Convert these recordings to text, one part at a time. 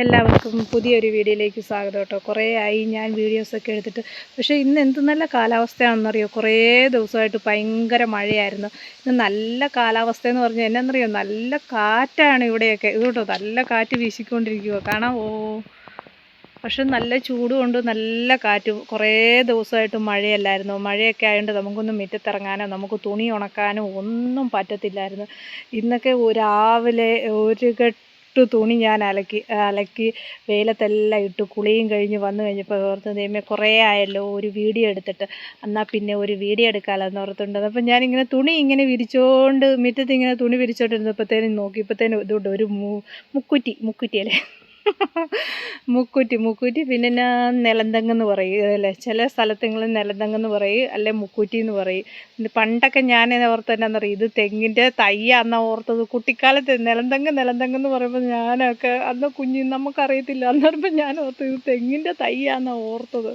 എല്ലാവർക്കും പുതിയൊരു വീഡിയോയിലേക്ക് സ്വാഗതം കേട്ടോ. കുറേ ആയി ഞാൻ വീഡിയോസൊക്കെ എടുത്തിട്ട്. പക്ഷേ ഇന്ന് എന്ത് നല്ല കാലാവസ്ഥയാണെന്നറിയോ. കുറേ ദിവസമായിട്ട് ഭയങ്കര മഴയായിരുന്നു. ഇന്ന് നല്ല കാലാവസ്ഥയെന്ന് പറഞ്ഞാൽ എന്നാണെന്നറിയോ, നല്ല കാറ്റാണ് ഇവിടെയൊക്കെ. ഇത് കേട്ടോ, നല്ല കാറ്റ് വീശിക്കൊണ്ടിരിക്കുക കാണാം. പക്ഷെ നല്ല ചൂടുകൊണ്ട് നല്ല കാറ്റ്. കുറേ ദിവസമായിട്ട് മഴയല്ലായിരുന്നു. മഴയൊക്കെ ആയതുകൊണ്ട് നമുക്കൊന്നും മുറ്റത്തിറങ്ങാനോ നമുക്ക് തുണി ഉണക്കാനോ ഒന്നും പറ്റത്തില്ലായിരുന്നു. ഇന്നൊക്കെ രാവിലെ ഒരു തുണി ഞാൻ അലക്കി വെയിലത്തെല്ലാം ഇട്ട് കുളിയും കഴിഞ്ഞ് വന്നു കഴിഞ്ഞപ്പോൾ ഓർത്ത് ദൈവമേ കുറേ ആയല്ലോ ഒരു വീഡിയോ എടുത്തിട്ട്, എന്നാൽ പിന്നെ ഒരു വീഡിയോ എടുക്കാമല്ലോ എന്ന് ഓർത്തുണ്ട്. അപ്പം ഞാനിങ്ങനെ തുണി ഇങ്ങനെ വിരിച്ചുകൊണ്ട് മുറ്റത്ത് ഇങ്ങനെ തുണി വിരിച്ചോണ്ടിരുന്നപ്പോഴത്തേനും നോക്കിയപ്പോഴത്തേനും ഇതുകൊണ്ട് ഒരു മുക്കുറ്റിയല്ലേ മുക്കുറ്റി പിന്നെ ഞാൻ നിലന്തങ്ങെന്ന് പറയും അല്ലേ, ചില സ്ഥലത്തെങ്കിലും നിലന്തങ്ങെന്ന് പറയും, അല്ലെ മുക്കുറ്റി എന്ന് പറയും. പണ്ടൊക്കെ ഞാൻ ഓർത്ത് എന്നാന്നറിയും, ഇത് തെങ്ങിൻ്റെ തയ്യാന്നാ ഓർത്തത്. കുട്ടിക്കാലത്ത് നിലന്തങ്ങെന്ന് പറയുമ്പോൾ ഞാനൊക്കെ അന്ന് നമുക്കറിയത്തില്ല. അന്നേരപ്പം ഞാൻ ഓർത്തത് ഇത് തെങ്ങിൻ്റെ തയ്യാന്നാ ഓർത്തത്.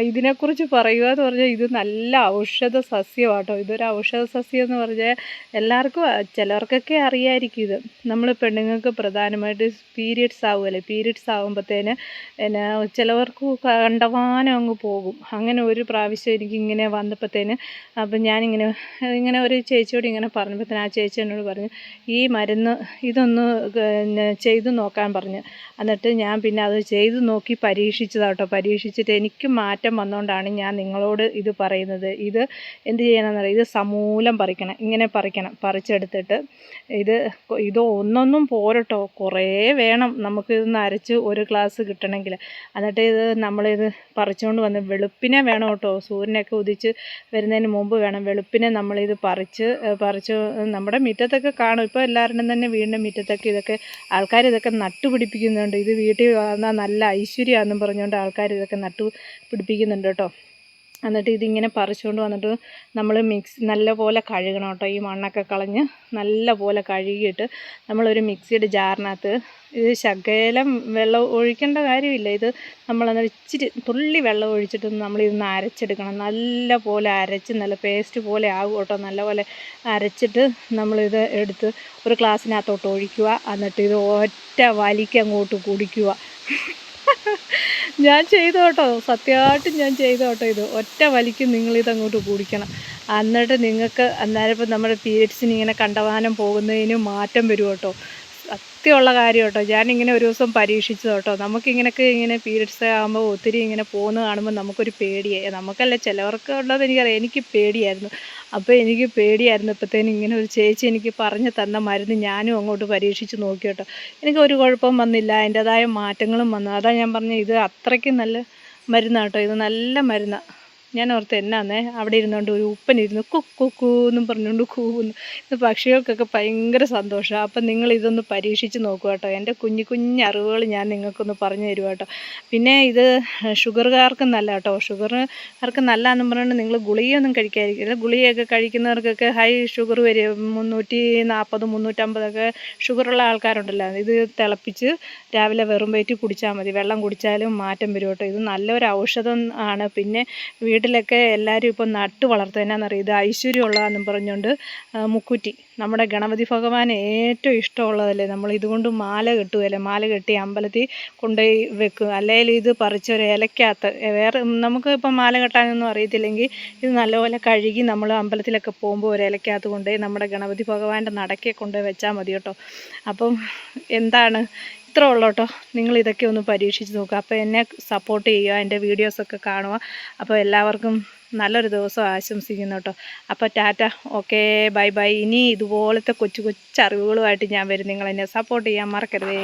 ഇതിനെക്കുറിച്ച് പറയുക എന്ന് പറഞ്ഞാൽ ഇത് നല്ല ഔഷധ സസ്യമാട്ടോ. ഇതൊരു ഔഷധ സസ്യം എന്ന് പറഞ്ഞാൽ എല്ലാവർക്കും, ചിലർക്കൊക്കെ അറിയാമായിരിക്കും. ഇത് നമ്മൾ പെണ്ണുങ്ങൾക്ക് പ്രധാനമായിട്ട് പീരിയഡ്സ് ആവുമല്ലേ, പീരിയഡ്സ് ആകുമ്പോഴത്തേന് പിന്നെ ചിലവർക്ക് കണ്ടമാനം അങ്ങ് പോകും. അങ്ങനെ ഒരു പ്രാവശ്യം എനിക്കിങ്ങനെ വന്നപ്പോഴത്തേന്, അപ്പം ഞാനിങ്ങനെ ഒരു ചേച്ചിയോട് ഇങ്ങനെ പറഞ്ഞപ്പോഴത്തേന് ആ ചേച്ചി എന്നോട് പറഞ്ഞു, ഈ മരുന്ന് ഇതൊന്ന് ചെയ്തു നോക്കാൻ പറഞ്ഞു. എന്നിട്ട് ഞാൻ പിന്നെ അത് ചെയ്തു നോക്കി പരീക്ഷിച്ചതാട്ടോ. പരീക്ഷിച്ചിട്ട് എനിക്ക് മാറ്റം വന്നുകൊണ്ടാണ് ഞാൻ നിങ്ങളോട് ഇത് പറയുന്നത്. ഇത് എന്ത് ചെയ്യണമെന്ന് അറിയാം, ഇത് സമൂലം പറിക്കണം. ഇങ്ങനെ പറിച്ചെടുത്തിട്ട് ഇത് ഒന്നൊന്നും പോരട്ടോ, കുറേ വേണം നമുക്കിതൊന്ന് അരച്ച് ഒരു ഗ്ലാസ് കിട്ടണമെങ്കിൽ. എന്നിട്ട് നമ്മളിത് പറിച്ചുകൊണ്ട് വന്ന് വെളുപ്പിനെ വേണം കേട്ടോ, സൂര്യനൊക്കെ ഉദിച്ച് വരുന്നതിന് മുമ്പ് വേണം. വെളുപ്പിനെ നമ്മളിത് പറിച്ച് നമ്മുടെ മുറ്റത്തൊക്കെ കാണും. ഇപ്പോൾ എല്ലാവരുടെയും തന്നെ വീടിൻ്റെ മുറ്റത്തൊക്കെ ആൾക്കാർ ഇതൊക്കെ നട്ടുപിടിപ്പിക്കുന്നുണ്ട്. ഇത് വീട്ടിൽ വന്നാൽ നല്ല ഐശ്വര്യമാണെന്നും പറഞ്ഞുകൊണ്ട് ആൾക്കാർ ഇതൊക്കെ പിടിപ്പിക്കുന്നുണ്ട് കേട്ടോ. എന്നിട്ട് ഇതിങ്ങനെ പറിച്ചുകൊണ്ട് വന്നിട്ട് നമ്മൾ നല്ലപോലെ കഴുകണം കേട്ടോ. ഈ മണ്ണൊക്കെ കളഞ്ഞ് നല്ലപോലെ കഴുകിയിട്ട് നമ്മളൊരു മിക്സിയുടെ ജാറിനകത്ത് ഇത് ശകലം വെള്ളം ഒഴിക്കേണ്ട കാര്യമില്ല. ഇത് നമ്മളെന്നാൽ ഇച്ചിരി തുള്ളി വെള്ളം ഒഴിച്ചിട്ട് നമ്മളിതൊന്ന് അരച്ചെടുക്കണം. നല്ലപോലെ അരച്ച് നല്ല പേസ്റ്റ് പോലെ ആകും കേട്ടോ. നല്ലപോലെ അരച്ചിട്ട് നമ്മളിത് എടുത്ത് ഒരു ഗ്ലാസ്സിനകത്തോട്ട് ഒഴിക്കുക. എന്നിട്ട് ഇത് ഒറ്റ വലിക്ക് അങ്ങോട്ട് കുടിക്കുക. ഞാൻ ചെയ്തു കേട്ടോ, സത്യമായിട്ടും ഞാൻ ചെയ്തു കേട്ടോ. ഇത് ഒറ്റ വലിക്ക് നിങ്ങളിതങ്ങോട്ട് കുടിക്കണം. എന്നിട്ട് നിങ്ങൾക്ക് അന്നേരം ഇപ്പം നമ്മുടെ പീരിയഡ്സിന് ഇങ്ങനെ കണ്ടമാനം പോകുന്നതിന് മാറ്റം വരും കേട്ടോ. സത്യമുള്ള കാര്യം കേട്ടോ. ഞാനിങ്ങനെ ഒരു ദിവസം പരീക്ഷിച്ചു കേട്ടോ. ഇങ്ങനെ പീരിയഡ്സ് ആകുമ്പോൾ ഒത്തിരി ഇങ്ങനെ പോകുന്നത് കാണുമ്പോൾ നമുക്കൊരു പേടിയായി. നമുക്കല്ല, ചിലവർക്ക് ഉള്ളത് എനിക്കറിയാം. എനിക്ക് പേടിയായിരുന്നു. അപ്പോൾ എനിക്ക് പേടിയായിരുന്നപ്പോഴത്തേനും ഇങ്ങനെ ഒരു ചേച്ചി എനിക്ക് പറഞ്ഞു തന്ന മരുന്ന് ഞാനും അങ്ങോട്ട് പരീക്ഷിച്ച് നോക്കി കേട്ടോ. എനിക്ക് ഒരു കുഴപ്പം വന്നില്ല, അതിൻ്റേതായ മാറ്റങ്ങളും വന്നു. അതാ ഞാൻ പറഞ്ഞത്, ഇത് അത്രയ്ക്കും നല്ല മരുന്നാണ് കേട്ടോ. ഇത് നല്ല മരുന്നാണ്. ഞാൻ ഓർത്ത് എന്നാന്നേ അവിടെ ഇരുന്നുകൊണ്ട് ഒരു ഉപ്പനിരുന്ന് കുക്കൂന്നും പറഞ്ഞുകൊണ്ട് കൂവുന്നു. ഇത് പക്ഷികൾക്കൊക്കെ ഭയങ്കര സന്തോഷമാണ്. അപ്പം നിങ്ങളിതൊന്ന് പരീക്ഷിച്ച് നോക്കുക കേട്ടോ. എൻ്റെ കുഞ്ഞു അറിവുകൾ ഞാൻ നിങ്ങൾക്കൊന്ന് പറഞ്ഞു തരുക കേട്ടോ. പിന്നെ ഇത് ഷുഗറുകാർക്കും നല്ല കേട്ടോ. ഷുഗറുകാർക്ക് നല്ലതെന്നും പറഞ്ഞുകൊണ്ട് നിങ്ങൾ ഗുളികയൊന്നും കഴിക്കാതിരിക്കില്ല. ഗുളികയൊക്കെ കഴിക്കുന്നവർക്കൊക്കെ ഹൈ ഷുഗർ വരും. 340 350 ഷുഗറുള്ള ആൾക്കാരുണ്ടല്ലോ. ഇത് തിളപ്പിച്ച് രാവിലെ വെറും വയറ്റിൽ കുടിച്ചാൽ മതി. വെള്ളം കുടിച്ചാലും മാറ്റം വരും കേട്ടോ. ഇത് നല്ലൊരു ഔഷധം ആണ്. പിന്നെ വീട്ടിലൊക്കെ എല്ലാവരും ഇപ്പം നട്ട് വളർത്തുക. എന്നാണെന്നറിയാം, ഇത് ഐശ്വര്യമുള്ളതാണെന്നും പറഞ്ഞുകൊണ്ട് മുക്കുറ്റി നമ്മുടെ ഗണപതി ഭഗവാന് ഏറ്റവും ഇഷ്ടമുള്ളതല്ലേ. നമ്മൾ ഇതുകൊണ്ട് മാല കെട്ടുകയല്ലേ, മാല കെട്ടി അമ്പലത്തിൽ കൊണ്ടുപോയി വെക്കും. അല്ലെങ്കിൽ ഇത് പറിച്ചൊരു ഇലക്കകത്ത് വേറെ നമുക്ക് ഇപ്പം മാല കെട്ടാനൊന്നും അറിയത്തില്ലെങ്കിൽ ഇത് നല്ലപോലെ കഴുകി നമ്മൾ അമ്പലത്തിലൊക്കെ പോകുമ്പോൾ ഒരു ഇലക്കകത്ത് കൊണ്ടുപോയി നമ്മുടെ ഗണപതി ഭഗവാന്റെ നടക്കെ കൊണ്ടുപോയി വെച്ചാൽ മതി കേട്ടോ. അപ്പം എന്താണ്, ഇത്ര ഉള്ളൂ കേട്ടോ. നിങ്ങളിതൊക്കെ ഒന്ന് പരീക്ഷിച്ച് നോക്കുക. അപ്പോൾ എന്നെ സപ്പോർട്ട് ചെയ്യുക, എൻ്റെ വീഡിയോസൊക്കെ കാണുക. അപ്പോൾ എല്ലാവർക്കും നല്ലൊരു ദിവസം ആശംസിക്കുന്നു കേട്ടോ. അപ്പോൾ ടാറ്റ, ഓക്കെ, ബൈ. ഇനി ഇതുപോലത്തെ കൊച്ചു അറിവുകളുമായിട്ട് ഞാൻ വരും. നിങ്ങളെന്നെ സപ്പോർട്ട് ചെയ്യാൻ മറക്കരുതേ.